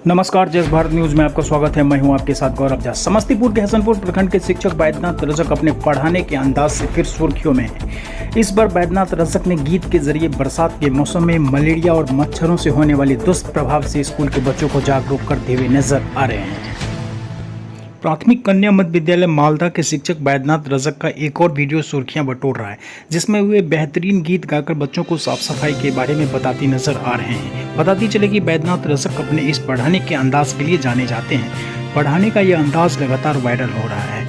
नमस्कार, जय भारत न्यूज में आपका स्वागत है। मैं हूं आपके साथ गौरव झा। समस्तीपुर के हसनपुर प्रखंड के शिक्षक बैद्यनाथ रजक अपने पढ़ाने के अंदाज से फिर सुर्खियों में हैं। इस बार बैद्यनाथ रजक ने गीत के जरिए बरसात के मौसम में मलेरिया और मच्छरों से होने वाले दुष्प्रभाव से स्कूल के बच्चों को जागरूक करते हुए नजर आ रहे हैं। प्राथमिक कन्या मध्य विद्यालय मालदा के शिक्षक बैद्यनाथ रजक का एक और वीडियो सुर्खियां बटोर रहा है, जिसमें वे बेहतरीन गीत गाकर बच्चों को साफ सफाई के बारे में बताती नजर आ रहे हैं। बताती चले कि बैद्यनाथ रजक अपने इस पढ़ाने के अंदाज के लिए जाने जाते हैं। पढ़ाने का यह अंदाज लगातार वायरल हो रहा है।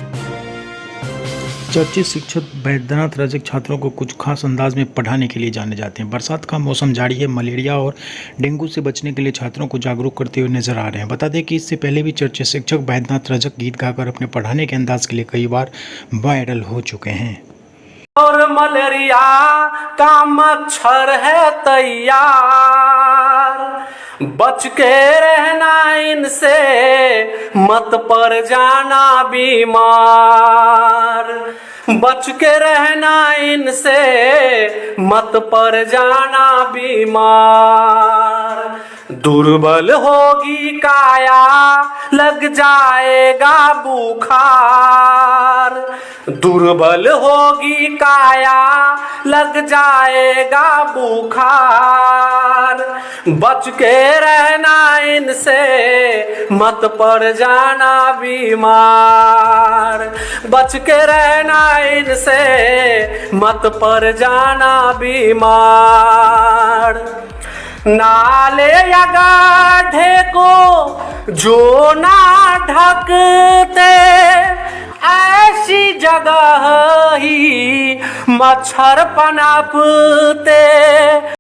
चर्चित शिक्षक बैद्यनाथ रजक छात्रों को कुछ खास अंदाज में पढ़ाने के लिए जाने जाते हैं। बरसात का मौसम जारी है, मलेरिया और डेंगू से बचने के लिए छात्रों को जागरूक करते हुए नजर आ रहे हैं। बता दें कि इससे पहले भी चर्चित शिक्षक बैद्यनाथ रजक गीत गाकर अपने पढ़ाने के अंदाज के लिए कई बार वायरल हो चुके हैं। और मलेरिया का मच्छर है तैयार, बच के रहना इनसे, मत पड़ जाना बीमार। बच के रहना इनसे, मत पड़ जाना बीमार। दुर्बल होगी काया, लग जाएगा बुखार। दुर्बल होगी काया, लग जाएगा बुखार। बच के रहना इनसे, मत पड़ जाना बीमार। बच के रहना इनसे, मत पड़ जाना बीमार। नाले या गड्ढे को जो ना ढकते, ऐसी जगह ही मच्छर पनपते।